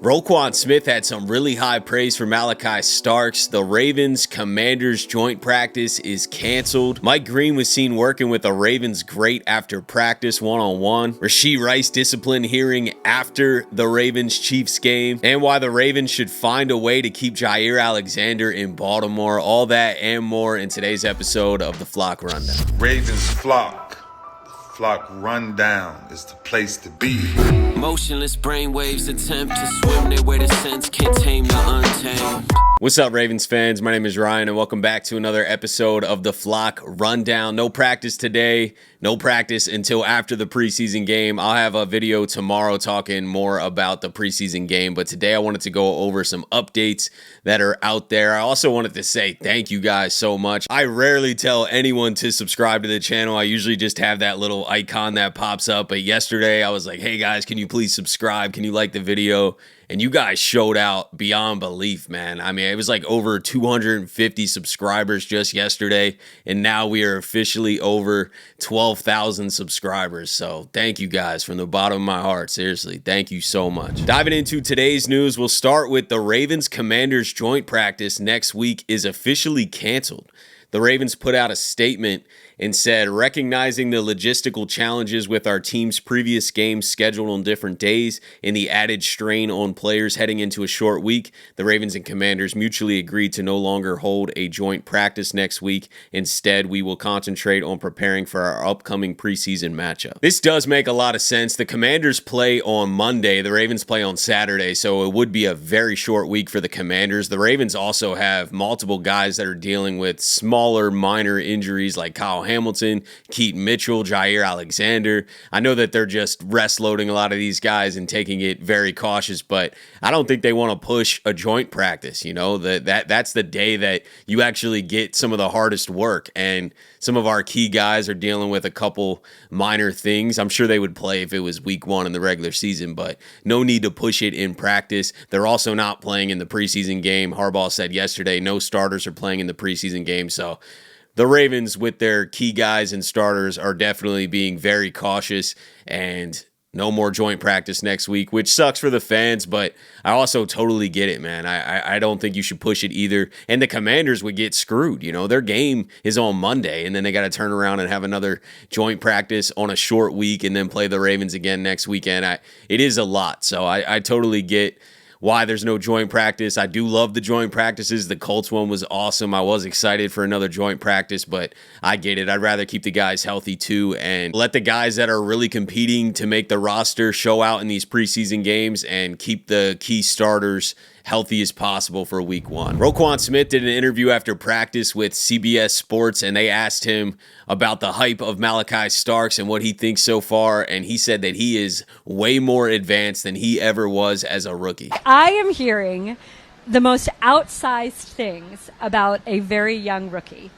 Roquan Smith had some really high praise for Malaki Starks. The Ravens Commanders joint practice is canceled. Mike Green was seen working with the Ravens great after practice one-on-one. Rashee Rice discipline hearing after the Ravens Chiefs game. And why the Ravens should find a way to keep Jaire Alexander in Baltimore. All that and more in today's episode of the Flock Rundown. Ravens Flock. Flock Rundown is the place to be. Motionless brainwaves attempt to swim their way to sense, can't tame the untamed. What's up, Ravens fans? My name is Ryan, and welcome back to another episode of the Flock Rundown. No practice today. No practice until after the preseason game. I'll have a video tomorrow talking more about the preseason game, but today I wanted to go over some updates that are out there. I also wanted to say thank you guys so much. I rarely tell anyone to subscribe to the channel. I usually just have that little icon that pops up, but yesterday I was like, hey guys, can you please subscribe? Can you like the video? And you guys showed out beyond belief, man. I mean, it was like over 250 subscribers just yesterday, and now we are officially over 12,000 subscribers. So thank you guys from the bottom of my heart. Seriously, thank you so much. Diving into today's news, we'll start with the Ravens Commanders joint practice next week is officially canceled. The Ravens put out a statement and said, recognizing the logistical challenges with our team's previous games scheduled on different days and the added strain on players heading into a short week, the Ravens and Commanders mutually agreed to no longer hold a joint practice next week. Instead, we will concentrate on preparing for our upcoming preseason matchup. This does make a lot of sense. The Commanders play on Monday. The Ravens play on Saturday, so it would be a very short week for the Commanders. The Ravens also have multiple guys that are dealing with smaller, minor injuries like Kyle Hamilton, Keaton Mitchell, Jaire Alexander. I know that they're just rest loading a lot of these guys and taking it very cautious, but I don't think they want to push a joint practice. You know, that's the day that you actually get some of the hardest work, and some of our key guys are dealing with a couple minor things. I'm sure they would play if it was week one in the regular season, but no need to push it in practice. They're also not playing in the preseason game. Harbaugh said yesterday no starters are playing in the preseason game, so the Ravens, with their key guys and starters, are definitely being very cautious, and no more joint practice next week, which sucks for the fans, but I also totally get it, man. I don't think you should push it either. And the Commanders would get screwed. You know, their game is on Monday, and then they got to turn around and have another joint practice on a short week and then play the Ravens again next weekend. It is a lot, so I totally get why there's no joint practice. I do love the joint practices. The Colts one was awesome. I was excited for another joint practice, but I get it. I'd rather keep the guys healthy too and let the guys that are really competing to make the roster show out in these preseason games and keep the key starters healthy as possible for week one. Roquan Smith did an interview after practice with CBS Sports, and they asked him about the hype of Malaki Starks and what he thinks so far, and he said that he is way more advanced than he ever was as a rookie. I am hearing the most outsized things about a very young rookie.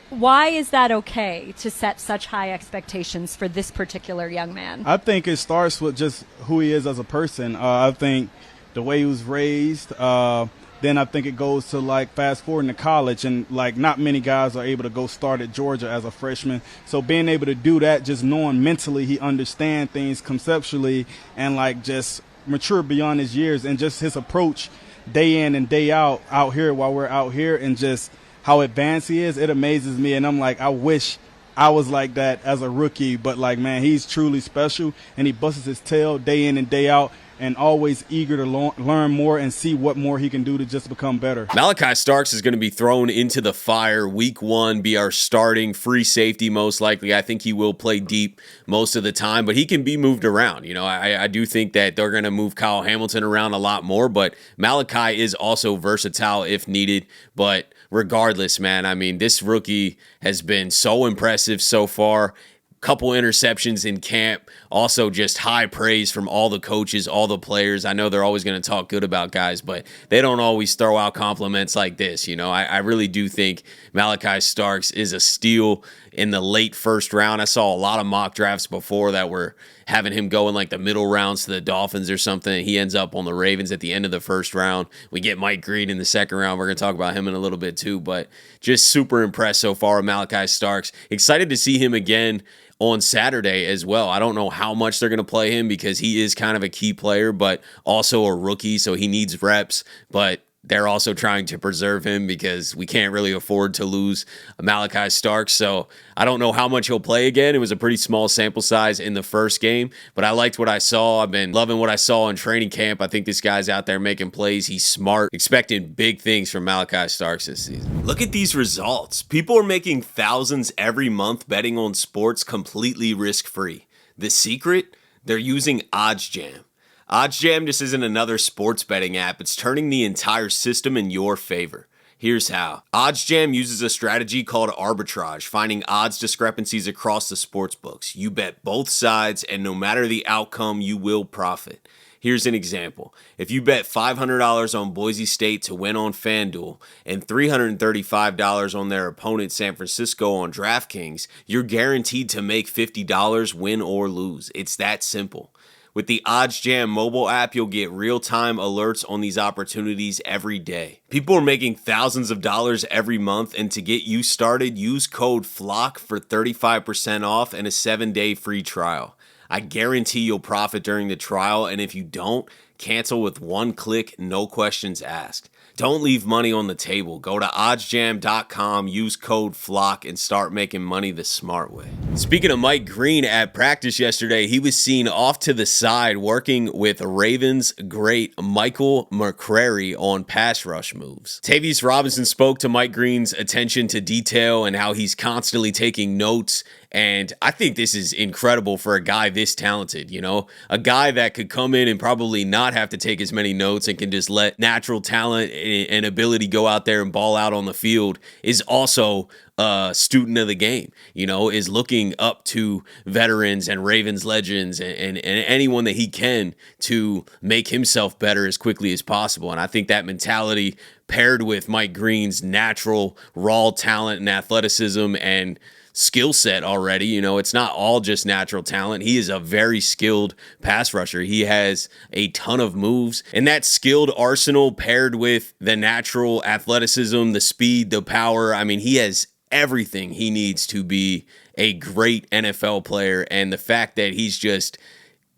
Why is that okay to set such high expectations for this particular young man? I think it starts with just who he is as a person. I think the way he was raised, then I think it goes to like fast forwarding to college, and like not many guys are able to go start at Georgia as a freshman. So being able to do that, just knowing mentally he understands things conceptually and like just mature beyond his years, and just his approach day in and day out here while we're out here, and just how advanced he is, it amazes me. And I'm like, I wish I was like that as a rookie, but like, man, he's truly special, and he busts his tail day in and day out, and always eager to learn more and see what more he can do to just become better. Malaki Starks is going to be thrown into the fire week one, be our starting free safety most likely. I think he will play deep most of the time, but he can be moved around. You know, I do think that they're going to move Kyle Hamilton around a lot more, but Malaki is also versatile if needed. But regardless, man, I mean, this rookie has been so impressive so far. Couple interceptions in camp, also just high praise from all the coaches, all the players. I know they're always going to talk good about guys, but they don't always throw out compliments like this. You know, I really do think Malaki Starks is a steal in the late first round. I saw a lot of mock drafts before that were having him go in like the middle rounds to the Dolphins or something. He ends up on the Ravens at the end of the first round. We get Mike Green in the second round. We're going to talk about him in a little bit too, but just super impressed so far with Malaki Starks. Excited to see him again on Saturday as well. I don't know how much they're going to play him because he is kind of a key player, but also a rookie, so he needs reps. But they're also trying to preserve him because we can't really afford to lose Malaki Starks. So I don't know how much he'll play again. It was a pretty small sample size in the first game, but I liked what I saw. I've been loving what I saw in training camp. I think this guy's out there making plays. He's smart. Expecting big things from Malaki Starks this season. Look at these results. People are making thousands every month betting on sports completely risk-free. The secret? They're using OddsJam. OddsJam just isn't another sports betting app. It's turning the entire system in your favor. Here's how. OddsJam uses a strategy called arbitrage, finding odds discrepancies across the sports books. You bet both sides, and no matter the outcome, you will profit. Here's an example. If you bet $500 on Boise State to win on FanDuel and $335 on their opponent San Francisco on DraftKings, you're guaranteed to make $50 win or lose. It's that simple. With the OddsJam mobile app, you'll get real-time alerts on these opportunities every day. People are making thousands of dollars every month, and to get you started, use code FLOCK for 35% off and a 7-day free trial. I guarantee you'll profit during the trial, and if you don't, cancel with one click, no questions asked. Don't leave money on the table. Go to oddsjam.com, use code FLOCK, and start making money the smart way. Speaking of Mike Green, at practice yesterday, he was seen off to the side working with Ravens great Michael McCrary on pass rush moves. Tavius Robinson spoke to Mike Green's attention to detail and how he's constantly taking notes. And I think this is incredible for a guy this talented, you know, a guy that could come in and probably not have to take as many notes and can just let natural talent and ability go out there and ball out on the field, is also a student of the game, you know, is looking up to veterans and Ravens legends and anyone that he can to make himself better as quickly as possible. And I think that mentality paired with Mike Green's natural raw talent and athleticism and skill set already, you know, it's not all just natural talent. He is a very skilled pass rusher. He has a ton of moves, and that skilled arsenal paired with the natural athleticism, the speed, the power. I mean, he has everything he needs to be a great NFL player. And the fact that he's just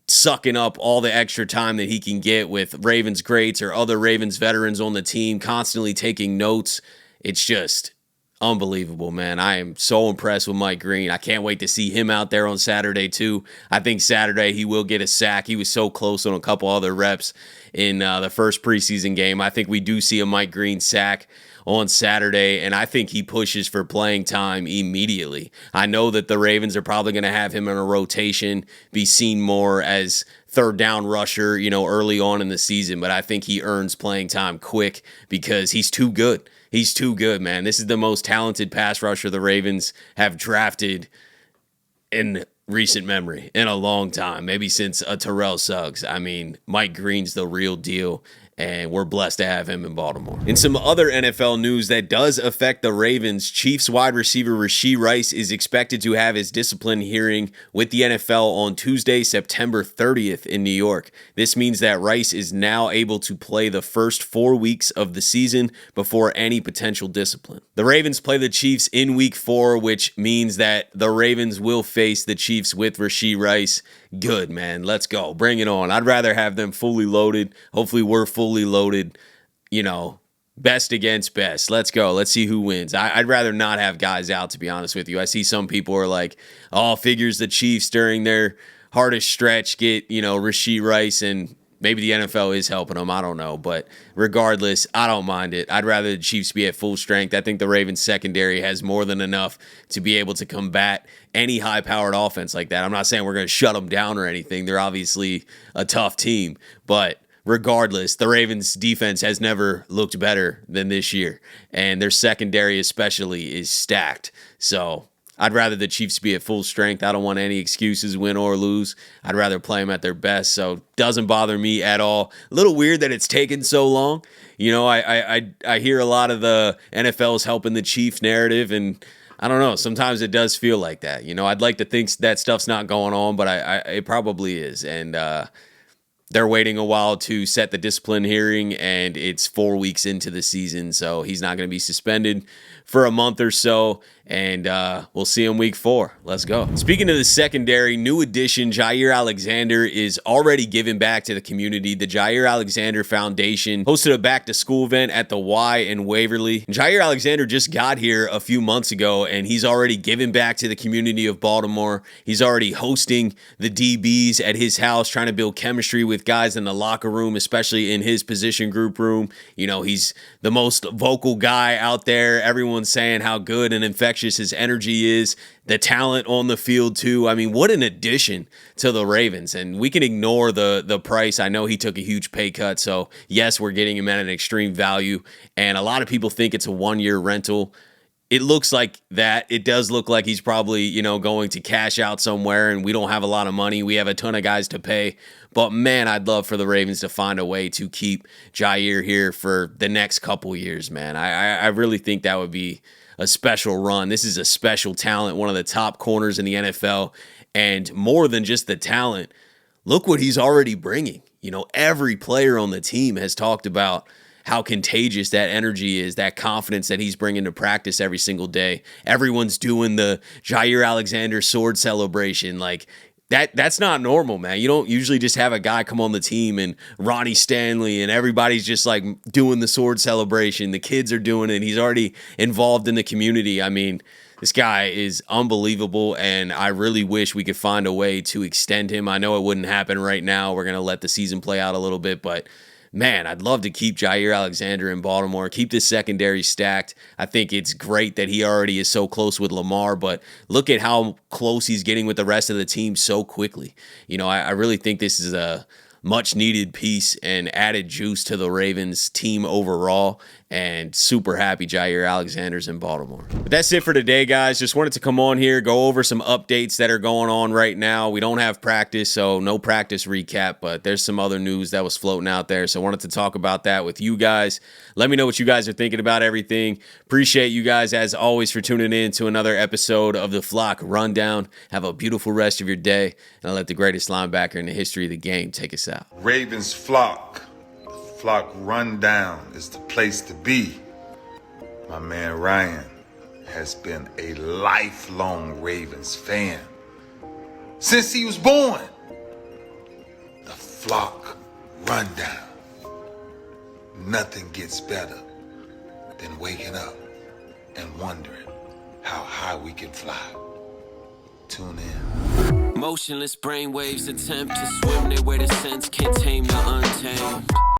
sucking up all the extra time that he can get with Ravens greats or other Ravens veterans on the team, constantly taking notes, it's just unbelievable, man. I am so impressed with Mike Green. I can't wait to see him out there on Saturday, too. I think Saturday he will get a sack. He was so close on a couple other reps in the first preseason game. I think we do see a Mike Green sack on Saturday, and I think he pushes for playing time immediately. I know that the Ravens are probably going to have him in a rotation, be seen more as third down rusher, you know, early on in the season, but I think he earns playing time quick because he's too good. He's too good, man. This is the most talented pass rusher the Ravens have drafted in recent memory, in a long time, maybe since Terrell Suggs. I mean, Mike Green's the real deal, and we're blessed to have him in Baltimore. In some other NFL news that does affect the Ravens, Chiefs wide receiver Rashee Rice is expected to have his discipline hearing with the NFL on Tuesday, September 30th in New York. This means that Rice is now able to play the first 4 weeks of the season before any potential discipline. The Ravens play the Chiefs in week 4, which means that the Ravens will face the Chiefs with Rashee Rice. Good, man. Let's go. Bring it on. I'd rather have them fully loaded. Hopefully we're fully loaded, you know, best against best. Let's go. Let's see who wins. I'd rather not have guys out, to be honest with you. I see some people are like, oh, figures the Chiefs during their hardest stretch get, you know, Rashee Rice, and maybe the NFL is helping them. I don't know. But regardless, I don't mind it. I'd rather the Chiefs be at full strength. I think the Ravens secondary has more than enough to be able to combat any high-powered offense like that. I'm not saying we're going to shut them down or anything. They're obviously a tough team. But regardless, the Ravens defense has never looked better than this year. And their secondary especially is stacked. So I'd rather the Chiefs be at full strength. I don't want any excuses, win or lose. I'd rather play them at their best. So doesn't bother me at all. A little weird that it's taken so long. You know, I hear a lot of the NFL's helping the Chiefs narrative, and I don't know. Sometimes it does feel like that. You know, I'd like to think that stuff's not going on, but it probably is. And they're waiting a while to set the discipline hearing, and it's 4 weeks into the season, so he's not going to be suspended for a month or so, and we'll see him week 4. Let's go. Speaking of the secondary, new addition Jaire Alexander is already giving back to the community. The Jaire Alexander Foundation hosted a back-to-school event at the Y in Waverly. Jaire Alexander just got here a few months ago, and he's already giving back to the community of Baltimore. He's already hosting the DBs at his house, trying to build chemistry with guys in the locker room, especially in his position group room. You know, he's the most vocal guy out there. Everyone's saying how good and infectious his energy is. The talent on the field too. I mean, what an addition to the Ravens. And we can ignore the price. I know he took a huge pay cut, so yes, we're getting him at an extreme value. And a lot of people think it's a 1-year rental. It looks like that. It does look like he's probably, you know, going to cash out somewhere, and we don't have a lot of money. We have a ton of guys to pay. But, man, I'd love for the Ravens to find a way to keep Jaire here for the next couple years, man. I really think that would be a special run. This is a special talent, one of the top corners in the NFL. And more than just the talent, look what he's already bringing. You know, every player on the team has talked about how contagious that energy is, that confidence that he's bringing to practice every single day. Everyone's doing the Jaire Alexander sword celebration. Like, that's not normal, man. You don't usually just have a guy come on the team and Ronnie Stanley and everybody's just like doing the sword celebration. The kids are doing it. He's already involved in the community. I mean, this guy is unbelievable, and I really wish we could find a way to extend him. I know it wouldn't happen right now. We're going to let the season play out a little bit, but man, I'd love to keep Jaire Alexander in Baltimore, keep this secondary stacked. I think it's great that he already is so close with Lamar, but look at how close he's getting with the rest of the team so quickly. You know, I really think this is a much-needed piece and added juice to the Ravens team overall, and super happy Jaire Alexander's in Baltimore. But that's it for today, guys. Just wanted to come on here, go over some updates that are going on right now. We don't have practice, so no practice recap, but there's some other news that was floating out there, so I wanted to talk about that with you guys. Let me know what you guys are thinking about everything. Appreciate you guys, as always, for tuning in to another episode of the Flock Rundown. Have a beautiful rest of your day, and I'll let the greatest linebacker in the history of the game take us out. Ravens flock. The flock rundown is the place to be. My man Ryan has been a lifelong Ravens fan since he was born. The flock rundown. Nothing gets better than waking up and wondering how high we can fly. Tune in. Motionless brainwaves attempt to swim their way to sense, can't tame the untamed.